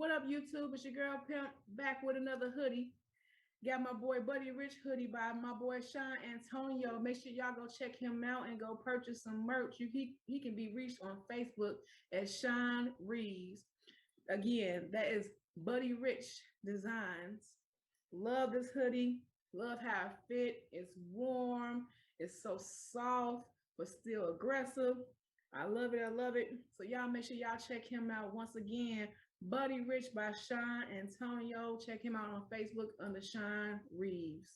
What up, YouTube? It's your girl Pimp back with another hoodie. Got my boy Buddy Rich hoodie by my boy Sean Antonio. Make sure y'all go check him out and go purchase some merch. He can be reached on Facebook as Sean Reeves. Again, that is Buddy Rich Designs. Love this hoodie. Love how it fit. It's warm. It's so soft, but still aggressive. I love it. I love it. So y'all make sure y'all check him out once again. Buddy Rich by Sean Antonio. Check him out on Facebook under Sean Reeves.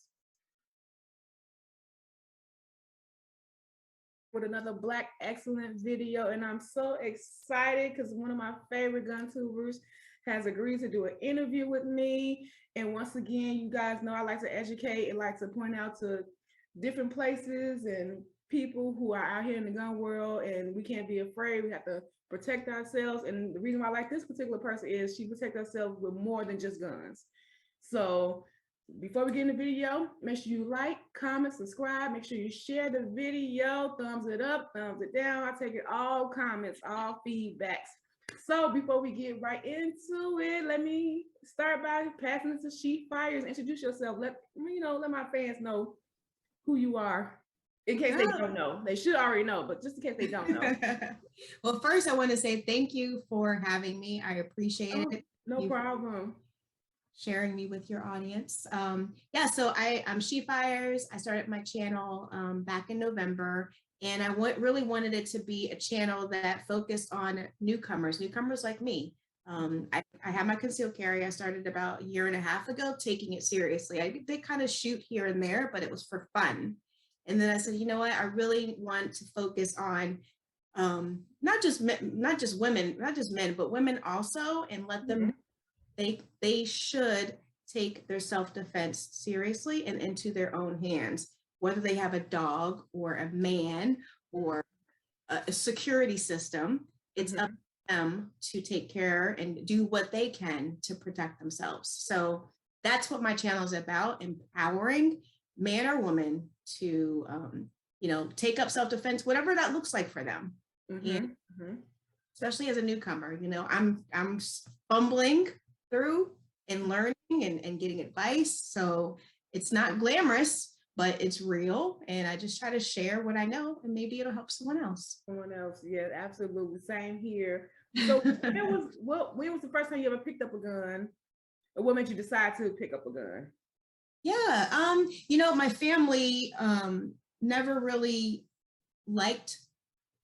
With another Black Excellent video, and I'm so excited because one of my favorite gun tubers has agreed to do an interview with me. And once again, you guys know I like to educate and like to point out to different places and people who are out here in the gun world, and we can't be afraid. We have to protect ourselves. And the reason why I like this particular person is she protects herself with more than just guns. So before we get in the video, make sure you like, comment, subscribe. Make sure you share the video, thumbs it up, thumbs it down. I take it all comments, all feedbacks. So before we get right into it, let me start by passing it to She Fires. Introduce yourself. Let my fans know who you are. In case they don't know. They should already know, but just in case they don't know. Well, first I want to say thank you for having me. I appreciate it. No problem. Sharing me with your audience. So I'm She Fires. I started my channel back in November, and I really wanted it to be a channel that focused on newcomers like me. I have my concealed carry. I started about a year and a half ago, taking it seriously. I did kind of shoot here and there, but it was for fun. And then I said, you know what? I really want to focus on not just women, not just men, but women also, and let them they should take their self-defense seriously and into their own hands, whether they have a dog or a man or a security system. It's up to them to take care and do what they can to protect themselves. So that's what my channel is about: empowering man or woman to take up self-defense, whatever that looks like for them. And especially as a newcomer, I'm fumbling through and learning and getting advice. So it's not glamorous, but it's real. And I just try to share what I know, and maybe it'll help someone else. Yeah, absolutely. Same here. So when was the first time you ever picked up a gun? Or what made you decide to pick up a gun? Yeah, my family never really liked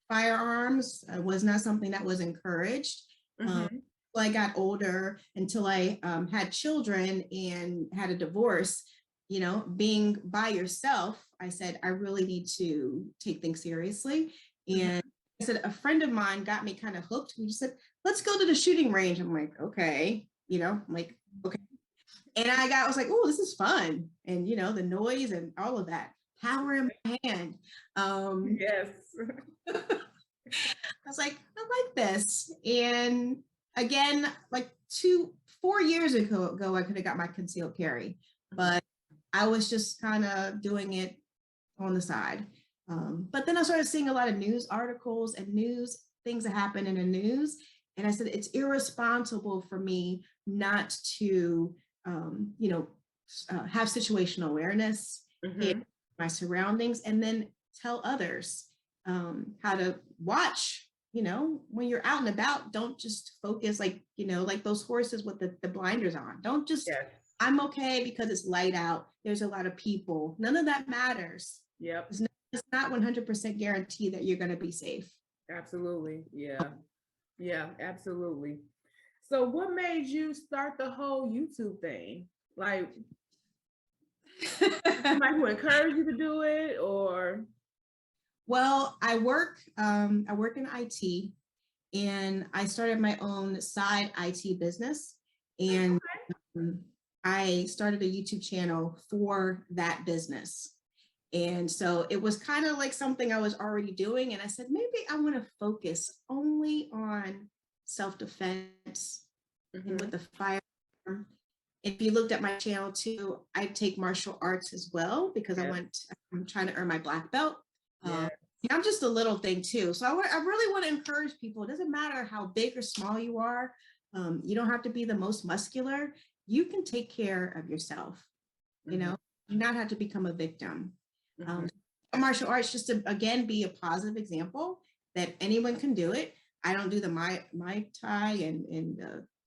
firearms. It was not something that was encouraged. I got older, until I had children and had a divorce, being by yourself, I said, I really need to take things seriously. And I said, a friend of mine got me kind of hooked. We just said, let's go to the shooting range. I'm like, okay, okay. And I was like, oh, this is fun. And, the noise and all of that, power in my hand. Yes. I was like, I like this. And again, like 4 years ago, I could have got my concealed carry, but I was just kind of doing it on the side. But then I started seeing a lot of news articles and things that happen in the news. And I said, it's irresponsible for me not to, have situational awareness in my surroundings, and then tell others how to watch. When you're out and about, don't just focus like those horses with the blinders on. Don't just, I'm okay because it's light out. There's a lot of people. None of that matters. Yep. It's not 100% guaranteed that you're going to be safe. Absolutely. Yeah, absolutely. So what made you start the whole YouTube thing? Like, somebody who encouraged you to do it, or? Well, I work in IT, and I started my own side IT business, and I started a YouTube channel for that business. And so it was kind of like something I was already doing. And I said, maybe I want to focus only on self-defense and with the firearm. If you looked at my channel too, I take martial arts as well, because I'm trying to earn my black belt. I'm just a little thing too. So I really want to encourage people. It doesn't matter how big or small you are. You don't have to be the most muscular. You can take care of yourself. You know, you not have to become a victim. Martial arts, just to again be a positive example that anyone can do it. I don't do the Muay Thai and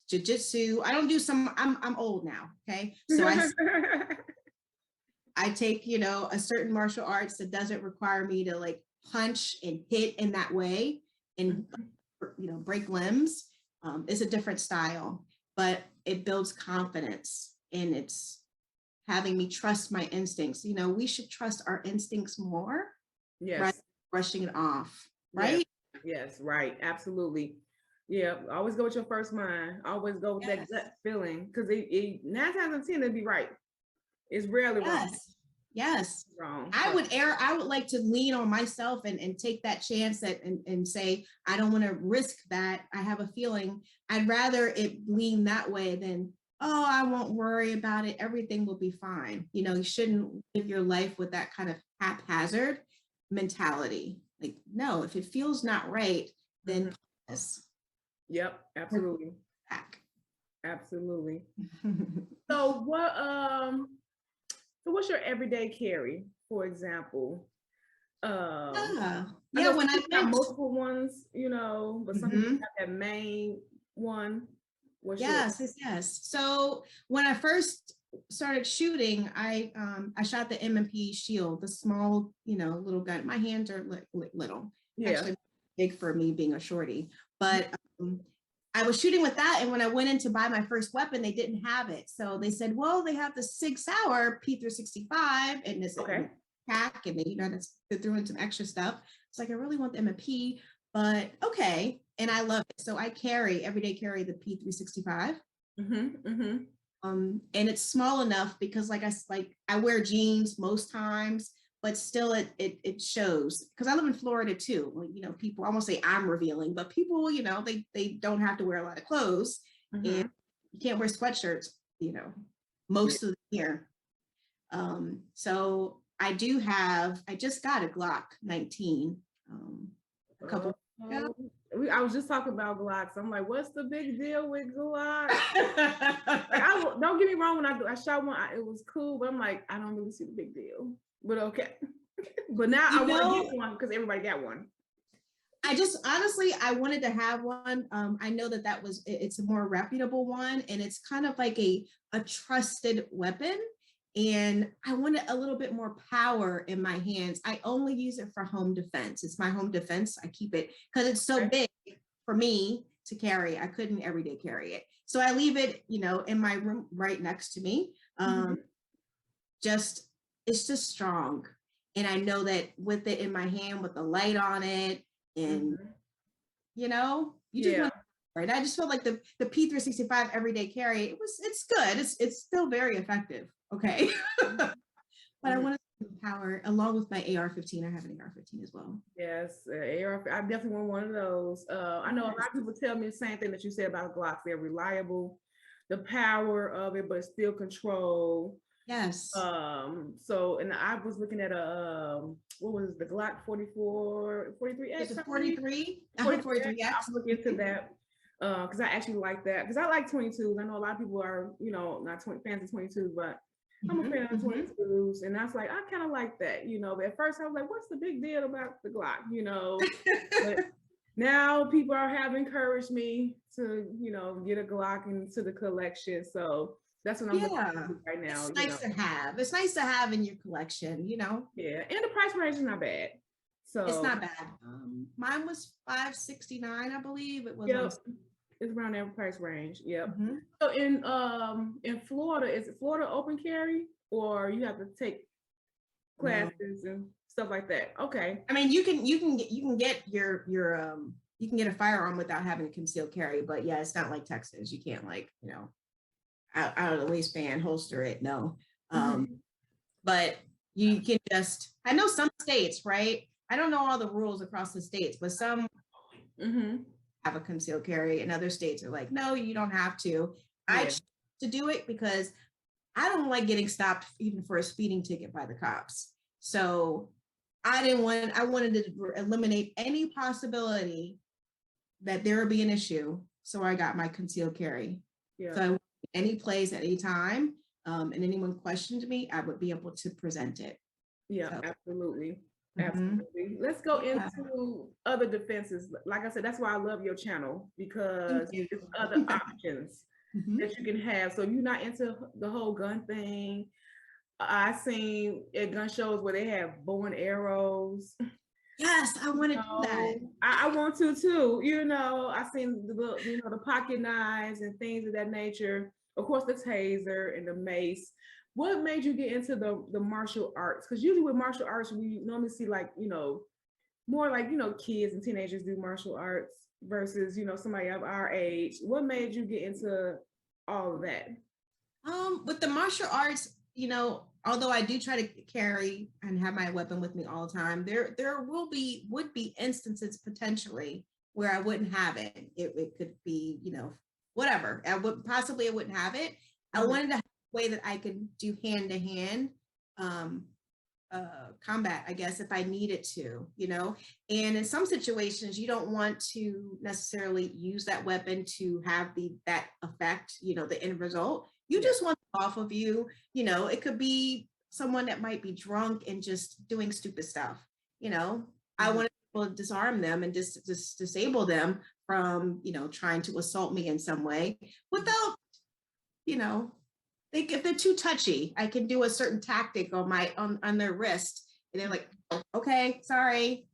jiu-jitsu. I don't do some. I'm old now. Okay, so I take, you know, a certain martial arts that doesn't require me to like punch and hit in that way and, you know, break limbs. It's a different style, but it builds confidence and it's having me trust my instincts. You know, we should trust our instincts more, Yes. rather than brushing it off, right? Yes, right. Absolutely. Yeah. Always go with your first mind. Always go with that gut feeling, because it 9 times out of 10 it'd be right. It's rarely wrong. Yes. Wrong. I would like to lean on myself and take that chance and say, I don't want to risk that. I have a feeling. I'd rather it lean that way than, oh, I won't worry about it. Everything will be fine. You know, you shouldn't live your life with that kind of haphazard mentality. Like, no, if it feels not right, then pause. Yep, absolutely. Back. Absolutely. So what's your everyday carry, for example? When I got multiple ones, you know, but some people have that main one. Yes. So when I first started shooting, I shot the M&P Shield, the small, you know, little gun. My hands are little, actually big for me being a shorty, but I was shooting with that. And when I went in to buy my first weapon, they didn't have it. So they said, well, they have the Sig Sauer P365 and this pack, and then, you know, they threw in some extra stuff. It's like, I really want the M&P, but okay. And I love it. So I everyday carry the P365. And it's small enough because I wear jeans most times, but still it shows, because I live in Florida too. Like, you know, people, I won't say I'm revealing, but people, you know, they don't have to wear a lot of clothes and you can't wear sweatshirts, you know, most of the year. So I just got a Glock 19 a couple ago. I was just talking about Glocks. I'm like, what's the big deal with Glocks? Don't get me wrong, when I shot one, it was cool, but I'm like, I don't really see the big deal. But okay. But now I want to get one because everybody got one. I wanted to have one. I know it's a more reputable one, and it's kind of like a trusted weapon. And I wanted a little bit more power in my hands. I only use it for home defense. It's my home defense. I keep it because it's so big for me to carry. I couldn't everyday carry it. So I leave it, you know, in my room right next to me. It's just strong. And I know that with it in my hand, with the light on it, and you know, you just want to, right? I just felt like the P365 everyday carry, it's good. It's still very effective. Okay. But I want to power along with my AR-15. I have an AR-15 as well. Yes, AR. I definitely want one of those. I know a lot of people tell me the same thing that you said about Glocks. They're reliable, the power of it, but still control. Yes. So, and I was looking at what was the Glock 43X? 43. Yeah. I'll look into that. Because I actually like that. Because I like 22s. I know a lot of people are, you know, not fans of 22s, but I'm a fan of 22s. And I was like, I kind of like that, you know. But at first I was like, what's the big deal about the Glock, you know? But now people have encouraged me to, you know, get a Glock into the collection. So that's what I'm looking at right now. It's nice to have. It's nice to have in your collection, you know. Yeah, and the price range is not bad. So it's not bad. Mine was $569, I believe. It was. It's around that price range. Yep. So in Florida, is it Florida open carry, or you have to take classes and stuff like that? Okay. I mean, you can get you can get a firearm without having a concealed carry, but yeah, it's not like Texas. You can't, like, you know, out of the waistband holster it. No. But you can just, I know some states, right? I don't know all the rules across the states, but some have a concealed carry, and other states are like, no, you don't have to. I choose to do it because I don't like getting stopped even for a speeding ticket by the cops. So I wanted to eliminate any possibility that there would be an issue. So I got my concealed carry. Yeah. So any place at any time, and anyone questioned me, I would be able to present it. Yeah, So, absolutely. mhm. Absolutely. Let's go Yeah. into other defenses. Like I said, that's why I love your channel, because Thank you. it's other options Mhm. that you can have. So you're not into the whole gun thing. I seen at gun shows where they have bow and arrows. Yes, I want to do that. I want to too. I seen the pocket knives and things of that nature. Of course, the taser and the mace. What made you get into the martial arts? Because usually with martial arts, we normally see like more like kids and teenagers do martial arts versus somebody of our age. What made you get into all of that? With the martial arts, although I do try to carry and have my weapon with me all the time, there would be instances potentially where I wouldn't have it. It could be, whatever. I wouldn't have it. I wanted to have a way that I could do hand to hand combat, I guess, if I needed to, and in some situations you don't want to necessarily use that weapon to have that effect, the end result. You just want it off of you. It could be someone that might be drunk and just doing stupid stuff. I want to disarm them and just disable them from, trying to assault me in some way without, if they're too touchy, I can do a certain tactic on their wrist, and they're like, oh, okay, sorry,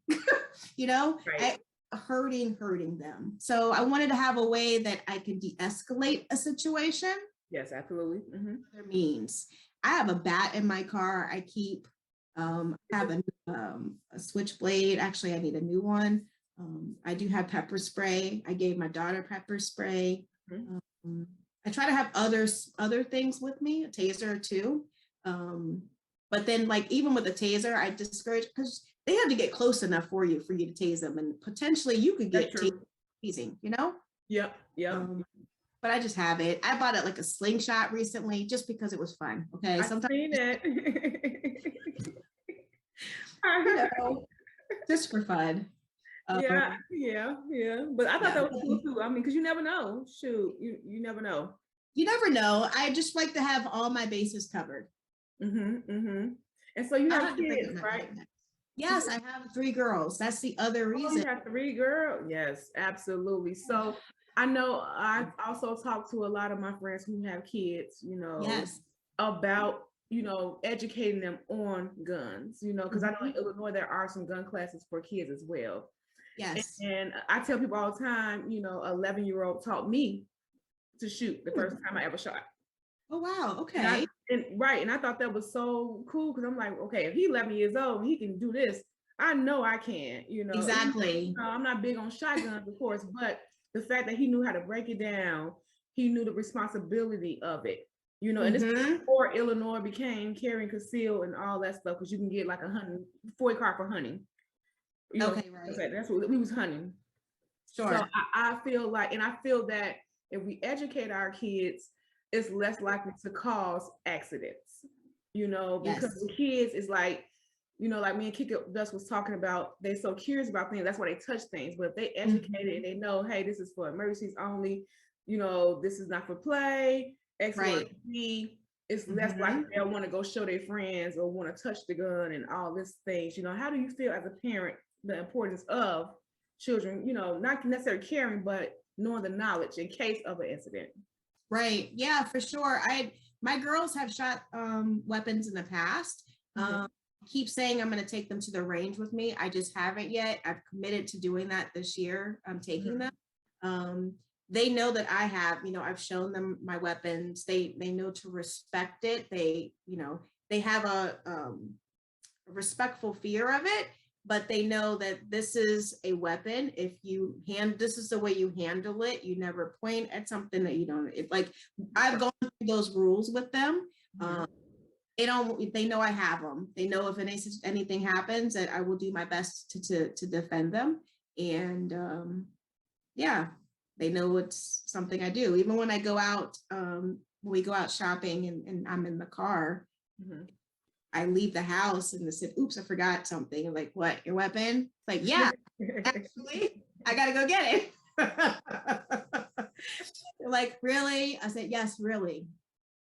Right. hurting them. So I wanted to have a way that I can de-escalate a situation. Yes, absolutely. Other means. I have a bat in my car. I keep. I have a switchblade. Actually, I need a new one. I do have pepper spray. I gave my daughter pepper spray. I try to have other things with me, a taser too. But then, like, even with a taser, I discourage, because they have to get close enough for you to tase them, and potentially you could get tasing, Yep. But I just have it. I bought it like a slingshot recently just because it was fun. Okay. I've seen it. Just for fun. Yeah. But I thought that was cool too. I mean, because you never know. Shoot, you never know. You never know. I just like to have all my bases covered. And so you have kids, right? Yes, I have 3 girls. That's the other reason. You have 3 girls? Yes, absolutely. So I know I've also talked to a lot of my friends who have kids, yes, about, educating them on guns, because I know in Illinois there are some gun classes for kids as well. Yes. And I tell people all the time, 11-year-old taught me to shoot the first time I ever shot. Oh, wow. Okay. And I thought that was so cool, because I'm like, okay, if he's 11 years old and he can do this, I know I can, Exactly. I'm not big on shotguns, of course, but the fact that he knew how to break it down, he knew the responsibility of it, and this is before Illinois became carrying conceal and all that stuff, because you can get like a FOIA card for hunting. Okay, right. That's what we was hunting. Sure. So I feel that if we educate our kids, it's less likely to cause accidents, because the kids is like, like me and Kika Dust was talking about, they're so curious about things. That's why they touch things. But if they educated and they know, hey, this is for emergencies only, this is not for play, X, Y, Z, it's less likely they'll want to go show their friends or want to touch the gun and all these things. How do you feel as a parent, the importance of children, not necessarily caring, but knowing the knowledge in case of an incident? Right. Yeah, for sure. My girls have shot weapons in the past. Keep saying I'm going to take them to the range with me. I just haven't yet. I've committed to doing that this year. I'm taking them. They know that I have, I've shown them my weapons. They know to respect it. They have a respectful fear of it, but they know that this is a weapon. This is the way you handle it. You never point at something that you don't, I've gone through those rules with them. They know I have them. They know if anything happens, that I will do my best to defend them. And they know it's something I do. Even when I go out, when we go out shopping and I'm in the car, I leave the house and they said, oops, I forgot something. I'm like, what, your weapon? Like, yeah, actually, I got to go get it. Like, really? I said, yes, really.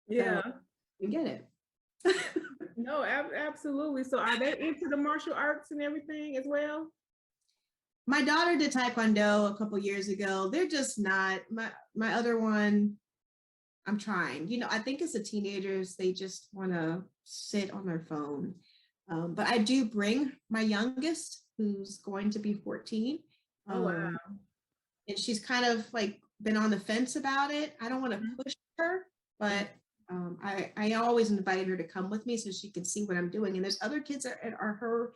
Yeah. So you get it. No, absolutely. So are they into the martial arts and everything as well? My daughter did Taekwondo a couple years ago. They're just not my other one. I'm trying. I think as the teenagers, they just want to sit on their phone. But I do bring my youngest, who's going to be 14. Oh, wow. And she's kind of like been on the fence about it. I don't want to push her, but I always invite her to come with me so she can see what I'm doing. And there's other kids that are her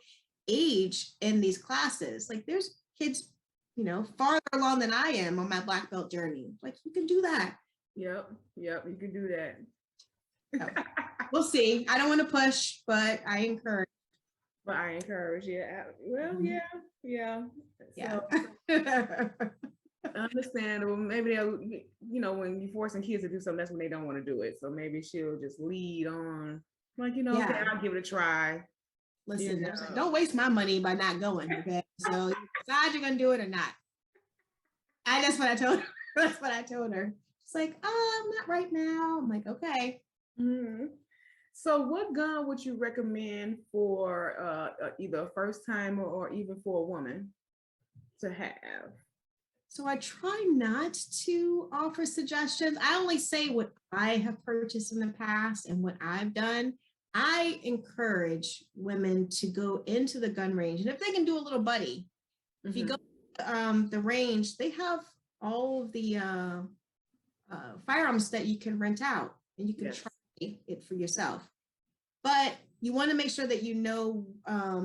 age in these classes. Like there's kids, farther along than I am on my black belt journey. Like you can do that. Yep, you can do that. So, we'll see. I don't want to push, but I encourage. Yeah. Well, yeah. So, understandable. Maybe they'll, when you're forcing kids to do something, that's when they don't want to do it. So maybe she'll just lead on, like, okay, I'll give it a try. Listen, don't waste my money by not going. Okay, so you decide you're gonna do it or not. And that's what I told her. That's what I told her. She's like, not right now. I'm like, okay. Mm-hmm. So what gun would you recommend for either a first timer or even for a woman to have? So I try not to offer suggestions. I only say what I have purchased in the past and what I've done. I encourage women to go into the gun range. And if they can do a little buddy, if you go to the range, they have all of the firearms that you can rent out and you can try it for yourself. But you want to make sure that you know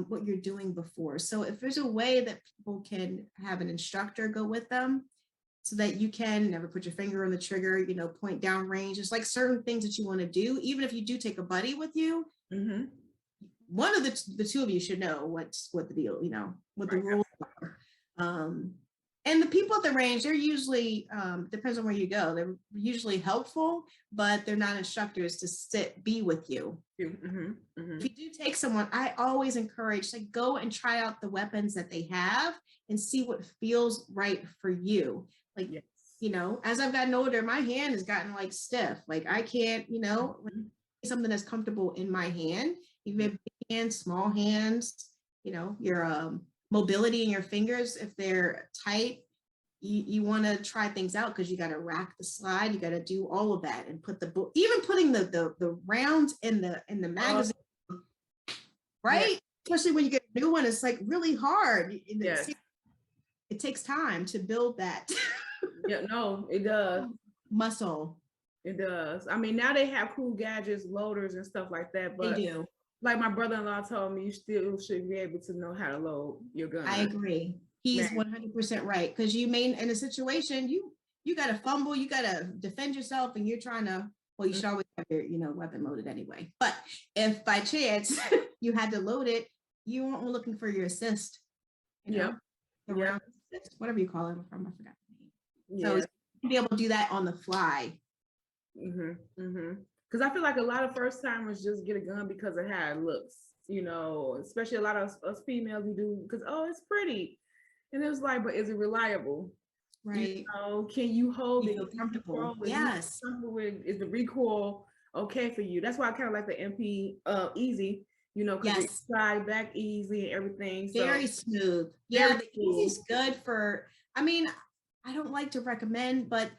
what you're doing before. So if there's a way that people can have an instructor go with them so that you can never put your finger on the trigger, point down range. There's like certain things that you want to do. Even if you do take a buddy with you, one of the two of you should know what the deal, what the rules are. And the people at the range, they're usually, depends on where you go, they're usually helpful, but they're not instructors to be with you. If you do take someone, I always encourage, like, go and try out the weapons that they have and see what feels right for you. Like, as I've gotten older, my hand has gotten like stiff. Like I can't, something that's comfortable in my hand, even big hands, small hands, your mobility in your fingers, if they're tight, you want to try things out because you got to rack the slide, you got to do all of that and put even putting the rounds in the magazine, right? Especially when you get a new one, it's like really hard. It takes time to build that. It does. Muscle. It does. I mean, now they have cool gadgets, loaders and stuff like that, but they do. Like my brother-in-law told me, you still should be able to know how to load your gun. I agree. He's 100% right. Because you may, in a situation, you got to fumble, you got to defend yourself, and you're trying to, well, you should always have your, weapon loaded anyway. But if by chance you had to load it, you weren't looking for your assist. The round assist, whatever you call it. I forgot the name. So you be able to do that on the fly. Because I feel like a lot of first timers just get a gun because of how it looks, especially a lot of us females, we do because, it's pretty. And it was like, but is it reliable? Right. Can you hold it? Feel comfortable? Yes. Is the recoil okay for you? That's why I kind of like the MP Easy, because it slide back easy and everything. Very smooth. Yeah, the Easy's good for, I don't like to recommend, but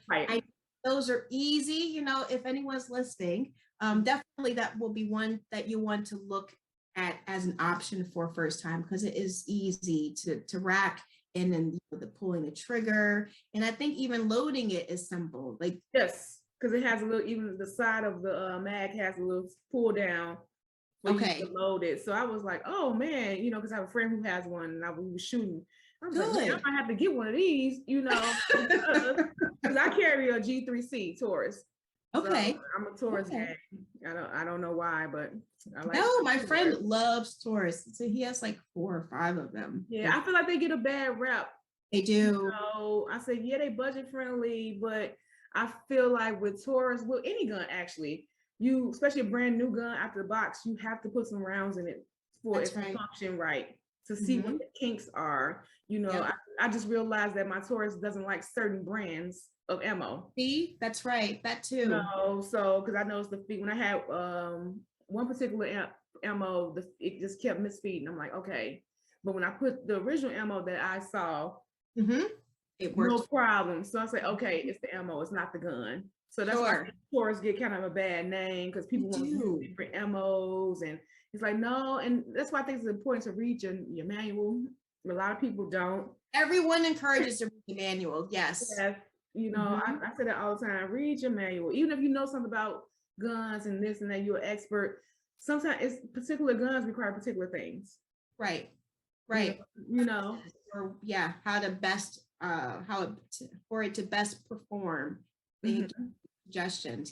those are easy, if anyone's listening, definitely that will be one that you want to look at as an option for first time because it is easy to rack and then the pulling the trigger. And I think even loading it is simple. Like yes, because it has a little, even the side of the mag has a little pull down for you to load it. So I was like, oh man, because I have a friend who has one and we were shooting. I was like, man, I might have to get one of these, because I carry a G3C Taurus. Okay. So I'm a Taurus gang. I don't know why, but I like. No, my friend loves Taurus. So he has like 4 or 5 of them. Yeah, I feel like they get a bad rep. They do. I said, they budget friendly, but I feel like with Taurus, with any gun actually, especially a brand new gun out the box, you have to put some rounds in it for it to function right. to see what the kinks are. You know, I just realized that my Taurus doesn't like certain brands of ammo. See, that's right. That too. No, so because I noticed the feed when I had one particular ammo, it just kept misfeeding. I'm like, okay, but when I put the original ammo that I saw, it worked. No problem. So I say, okay, it's the ammo, it's not the gun. So that's why Taurus get kind of a bad name because people want to use different ammos, and it's like no, and that's why I think it's important to read your manual. A lot of people don't. Everyone encourages to read the manual. Yes. You know, I say that all the time. Read your manual, even if you know something about guns and this and that. You're an expert. Sometimes it's particular guns require particular things. Right. You know. Or how to best for it to best perform. Suggestions.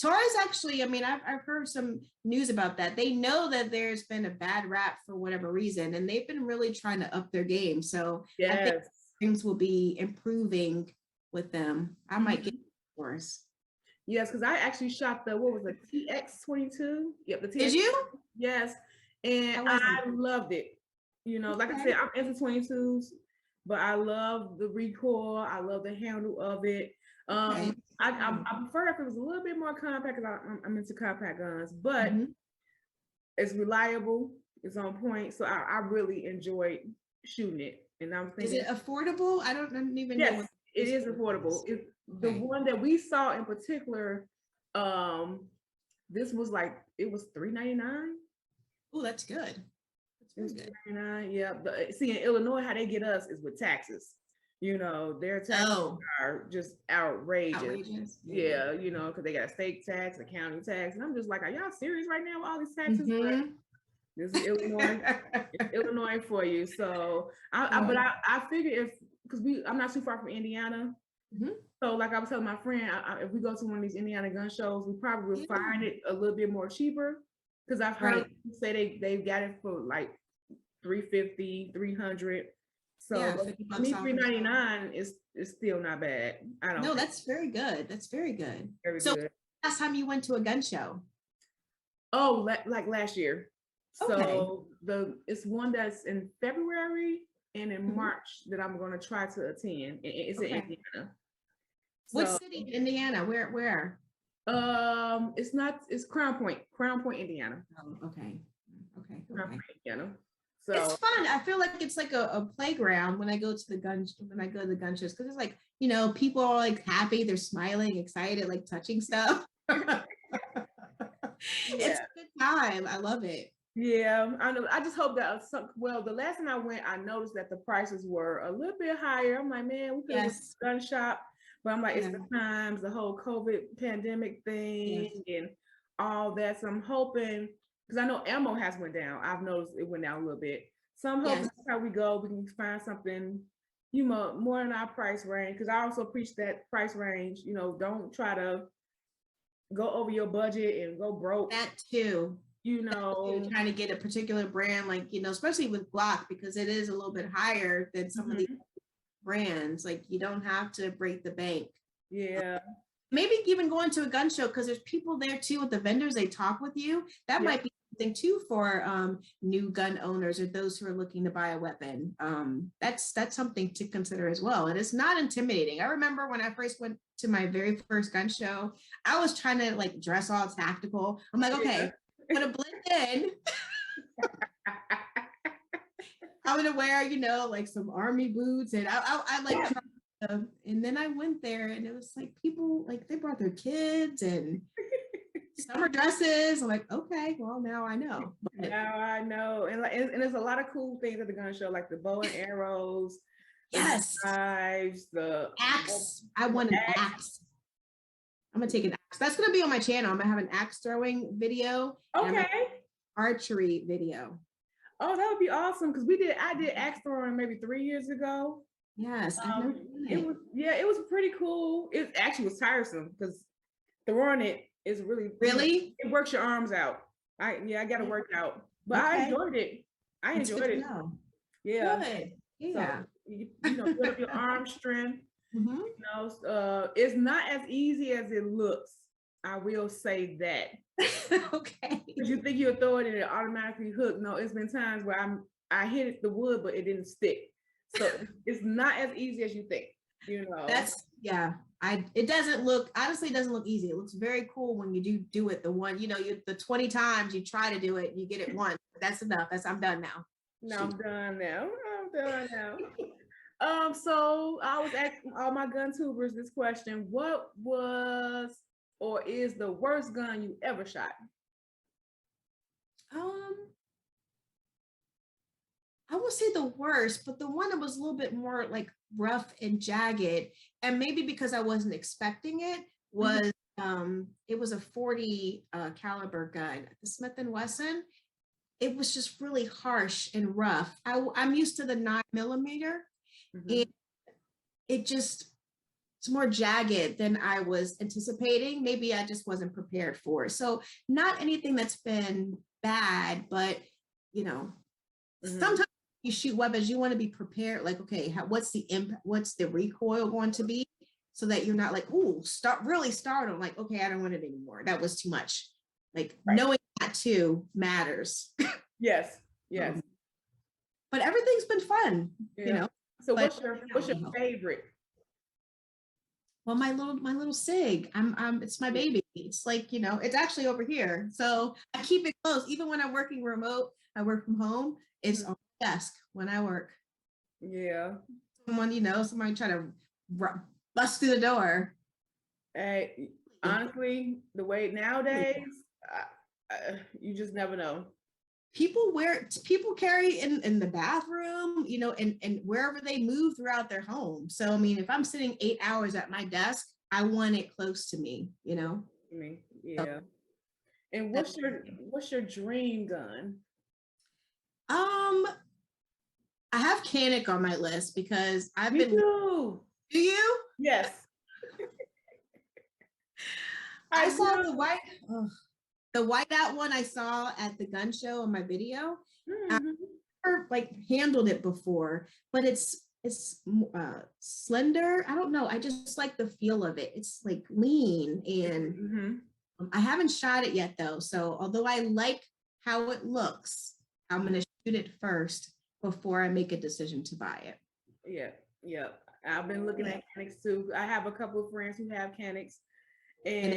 Taurus actually, I mean, I've heard some news about that. They know that there's been a bad rap for whatever reason, and they've been really trying to up their game. So I think things will be improving with them. I might get Taurus. Yes, because I actually shot the TX22. Yep, the TX. Did you? Yes, and I loved it. You know, like I said, I'm into 22s, but I love the recoil. I love the handle of it. I prefer if it was a little bit more compact because I'm into compact guns, but it's reliable. It's on point. So I really enjoyed shooting it. And I'm thinking, is it affordable? I don't even know. Yes, it is affordable. The one that we saw in particular, this was like, it was $3.99. Oh, that's good. It's $3.99. Yeah. See, in Illinois, how they get us is with taxes. You know, their taxes are just outrageous. Yeah, you know, because they got a state tax, a county tax. And I'm just like, are y'all serious right now with all these taxes? This is Illinois. It's Illinois for you. So I figure because I'm not too far from Indiana. So like I was telling my friend, if we go to one of these Indiana gun shows, we probably will find it a little bit more cheaper. Because I've heard people say they've got it for like $350, $300. So for me, $3.99 is still not bad. I don't. No, that's very good. That's very good. Very good. Last time you went to a gun show? Oh, like last year. So it's one that's in February and in March that I'm going to try to attend. It's in Indiana. What city in Indiana? Where? It's Crown Point, Indiana. Oh, okay. Crown Point, Indiana. So it's fun. I feel like it's like a playground when I go to the gun shows, because it's like, you know, people are like happy, they're smiling, excited, like touching stuff. It's a good time. I love it. Yeah, I know. I just hope that the last time I went, I noticed that the prices were a little bit higher. I'm like, man, we could have a gun shop, but I'm like, it's the times, the whole COVID pandemic thing and all that. So I'm hoping, because I know ammo has went down. I've noticed it went down a little bit. So I'm hoping that's how we go. We can find something, you know, more in our price range. Because I also preach that price range. You know, don't try to go over your budget and go broke. That too. You know, trying to get a particular brand, like, you know, especially with Glock, because it is a little bit higher than some of the brands. Like, you don't have to break the bank. Yeah. Maybe even going to a gun show, because there's people there too with the vendors, they talk with you. That might be something too for new gun owners or those who are looking to buy a weapon. That's something to consider as well. And it's not intimidating. I remember when I first went to my very first gun show, I was trying to like dress all tactical. I'm like, okay, I'm gonna blend in. I'm gonna wear, you know, like some army boots, and I like and then I went there and it was like people, like, they brought their kids and summer dresses. I'm like, okay, well, now I know. Now I know. And there's a lot of cool things at the gun show, like the bow and arrows, the knives, the axe. I want an axe. I'm gonna take an axe. That's gonna be on my channel. I'm gonna have an axe throwing video. Okay. Archery video. Oh, that would be awesome, because I did axe throwing maybe 3 years ago. Yes. It was pretty cool. It actually was tiresome because throwing it is really it works your arms out. I got to work out, but I enjoyed it. Yeah. Good. Yeah. So, you know, build up your arm strength. You know, it's not as easy as it looks. I will say that. Okay. Because you think you'll throw it and it automatically hook. No, it's been times where I hit the wood, but it didn't stick. So it's not as easy as you think, you know. Yeah. It doesn't look, honestly, it doesn't look easy. It looks very cool when you do it. The one, the 20 times you try to do it, you get it once. That's enough. I'm done now. No, I'm done now. So I was asking all my gun tubers this question: what was or is the worst gun you ever shot? I would say the worst, but the one that was a little bit more like rough and jagged, and maybe because I wasn't expecting it, was it was a 40 caliber gun, the Smith and Wesson. It was just really harsh and rough. I'm used to the 9mm, and it's more jagged than I was anticipating. Maybe I just wasn't prepared for it. So not anything that's been bad, but sometimes you shoot weapons, you want to be prepared. Like, okay, what's the recoil going to be, so that you're not like, ooh, really startled. Like, okay, I don't want it anymore. That was too much. Like knowing that too matters. Yes. But everything's been fun, So what's your favorite? Well, my little SIG, it's my baby. It's like, it's actually over here. So I keep it close. Even when I'm working remote, I work from home. It's on the desk when I work. Yeah. Somebody try to bust through the door. Hey, honestly, the way nowadays, you just never know. People carry in the bathroom, and wherever they move throughout their home. So, I mean, if I'm sitting 8 hours at my desk, I want it close to me, Yeah. And what's your dream gun? I have Canic on my list because Do you? Yes. I saw the whiteout one I saw at the gun show on my video. I've never handled it before, but it's slender. I don't know. I just like the feel of it. It's like lean, and I haven't shot it yet though. So although I like how it looks, I'm going to shoot it first before I make a decision to buy it. Yeah. I've been looking at Canics too. I have a couple of friends who have Canics, and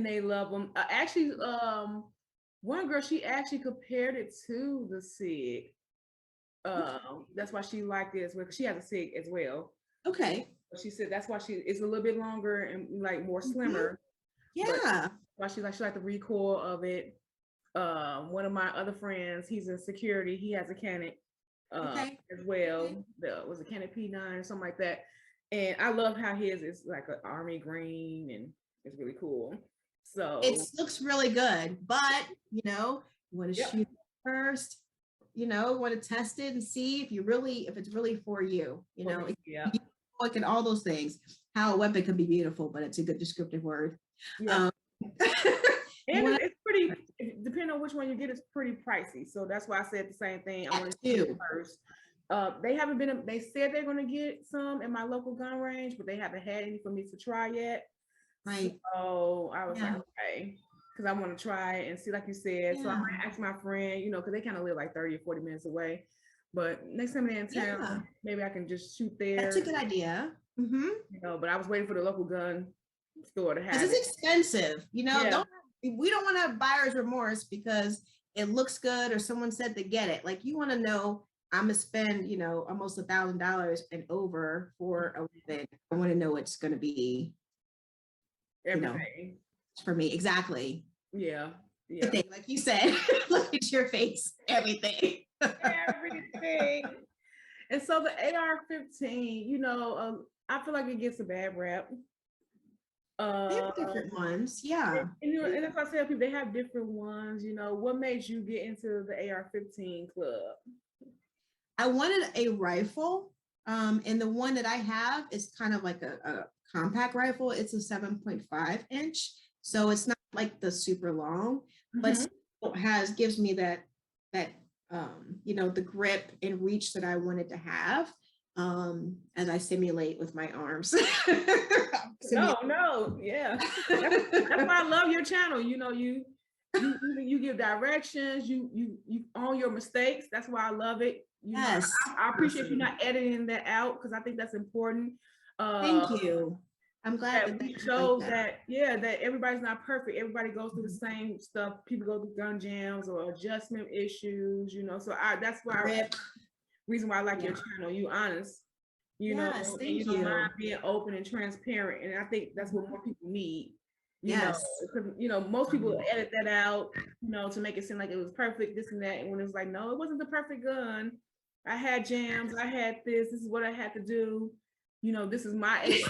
they love them. Actually, one girl, she actually compared it to the SIG. That's why she liked it as well, because she has a SIG as well. Okay. She said that's why it's a little bit longer and like more slimmer. Yeah. Why she liked the recoil of it. One of my other friends, he's in security. He has a Canic as well. Was a Canic P9 or something like that. And I love how his is like an army green, and it's really cool. So it looks really good, but you want to shoot first. Want to test it and see if it's really for you. Like in all those things, how a weapon can be beautiful, but it's a good descriptive word. Yeah. And it's pretty, depending on which one you get, it's pretty pricey. So that's why I said the same thing. I want to shoot it first. They said they're going to get some in my local gun range, but they haven't had any for me to try yet. Right. So I was like, okay, because I want to try it and see, like you said. So I might ask my friend, because they kind of live like 30 or 40 minutes away. But next time they're in town, maybe I can just shoot there. That's a good idea. But I was waiting for the local gun store to have it. Because it's expensive. We don't want to have buyer's remorse because it looks good or someone said to get it. Like, you want to know, I'm gonna spend, almost $1,000 and over for a weapon. I want to know it's going to be everything for me. Exactly. Yeah. Like you said, look at your face. Everything. And so the AR-15, I feel like it gets a bad rap. They have different ones, yeah. And that's why I tell people they have different ones. What made you get into the AR-15 club? I wanted a rifle, and the one that I have is kind of like a compact rifle. It's a 7.5 inch, so it's not like the super long, but still gives me that the grip and reach that I wanted to have, as I simulate with my arms. No, yeah. That's why I love your channel. You give directions, you own your mistakes. That's why I love it. Yes. I appreciate you not editing that out, because I think that's important. Thank you. I'm glad that we you shows like that that everybody's not perfect. Everybody goes through the same stuff. People go through gun jams or adjustment issues, so that's why reason why I like your channel. You honest, Yes, and you thank don't mind you. being open and transparent. And I think that's what more people need. Yes. Because most people edit that out, to make it seem like it was perfect, this and that. And when it was like, no, it wasn't the perfect gun. I had jams. I had this. This is what I had to do. This is my.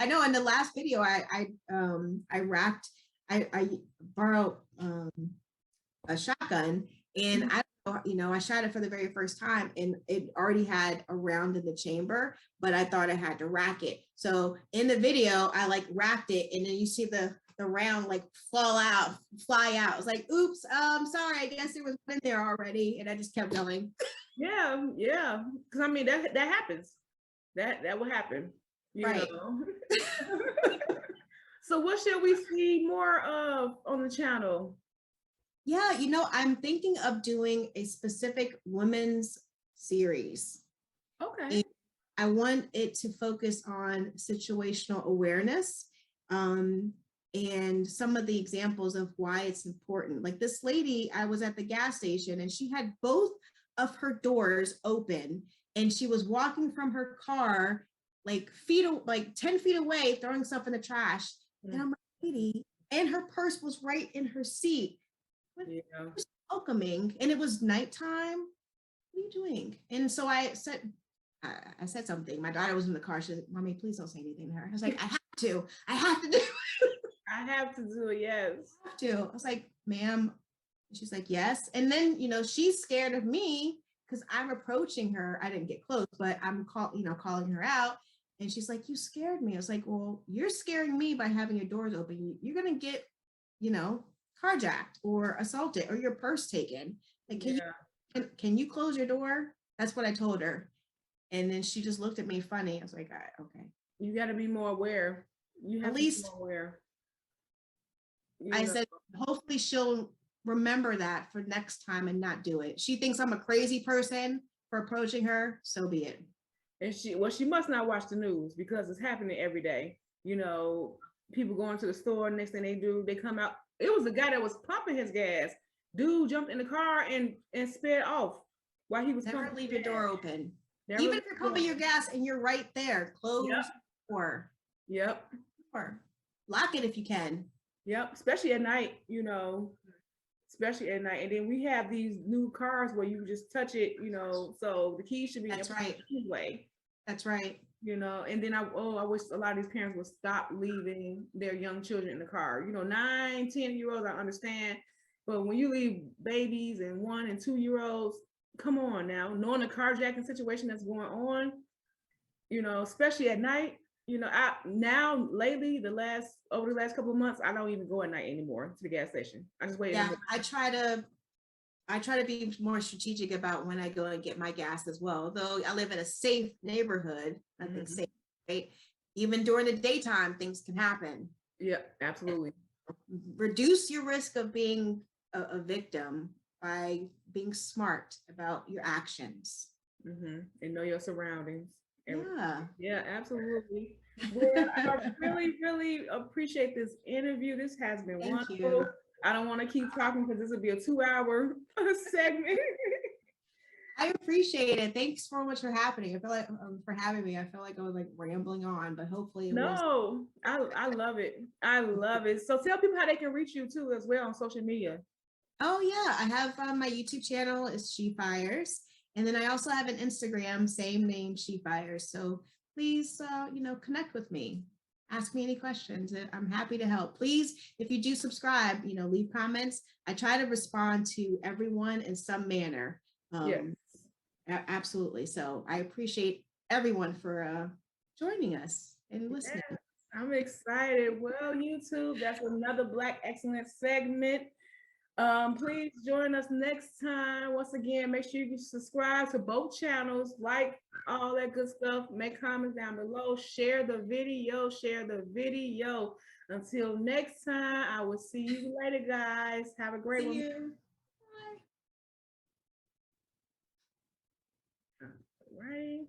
I know. In the last video, I borrowed a shotgun, and I shot it for the very first time, and it already had a round in the chamber, but I thought I had to rack it. So in the video, I like racked it, and then you see the round like fly out. I was like, oops, sorry, I guess it was in there already. And I just kept going. Yeah. Because I mean, that happens. That will happen. Right. So what should we see more of on the channel? Yeah, I'm thinking of doing a specific women's series. Okay. And I want it to focus on situational awareness, and some of the examples of why it's important. Like this lady, I was at the gas station and she had both of her doors open, and she was walking from her car like 10 feet away, throwing stuff in the trash. And I'm like, lady, and her purse was right in her seat. Welcoming, and it was nighttime. What are you doing? And so I said something. My daughter was in the car. She said, Mommy, please don't say anything to her. I was like, I have to do it. I have to do it. Yes. I have to. I was like, ma'am. She's like, yes. And then, she's scared of me because I'm approaching her. I didn't get close, but I'm calling her out. And she's like, you scared me. I was like, well, you're scaring me by having your doors open. You're going to get, carjacked or assaulted or your purse taken. Like, can you close your door? That's what I told her. And then she just looked at me funny. I was like, all right, okay. You got to be more aware. You have at least to be more aware. I said, hopefully she'll remember that for next time and not do it. She thinks I'm a crazy person for approaching her. So be it. And she must not watch the news, because it's happening every day. People going to the store, next thing they do, they come out. It was a guy that was pumping his gas. Dude jumped in the car and sped off while he was Never leave your door open. Never. Even if you're pumping your gas and you're right there, close or or lock it if you can. Yep, especially at night, especially at night. And then we have these new cars where you just touch it, so the keys should be That's right. Anyway. That's right. And then I wish a lot of these parents would stop leaving their young children in the car. 9, 10-year-olds, I understand. But when you leave babies and 1 and 2-year-olds, come on now, knowing the carjacking situation that's going on, especially at night, I now lately over the last couple of months, I don't even go at night anymore to the gas station. I just wait. Yeah, I try to be more strategic about when I go and get my gas as well. Though I live in a safe neighborhood, nothing safe, right? Even during the daytime, things can happen. Yeah, absolutely. Reduce your risk of being a victim by being smart about your actions. And know your surroundings. Yeah, absolutely. Well, I really, really appreciate this interview. This has been wonderful. You. I don't want to keep talking because this will be a 2-hour segment. I appreciate it. Thanks so much for happening. I feel like for having me. I feel like I was like rambling on, but hopefully I love it. I love it. So tell people how they can reach you too as well on social media. Oh yeah, I have my YouTube channel is She Fires, and then I also have an Instagram, same name, She Fires. So please, connect with me. Ask me any questions. I'm happy to help. Please, if you do subscribe, leave comments. I try to respond to everyone in some manner. Yes. Absolutely. So I appreciate everyone for joining us and listening. Yes, I'm excited. Well, YouTube, that's another Black Excellence segment. Please join us next time. Once again, make sure you subscribe to both channels, like all that good stuff, make comments down below, share the video. Until next time, I will see you later, guys. Have a great one. See you. Bye. Right.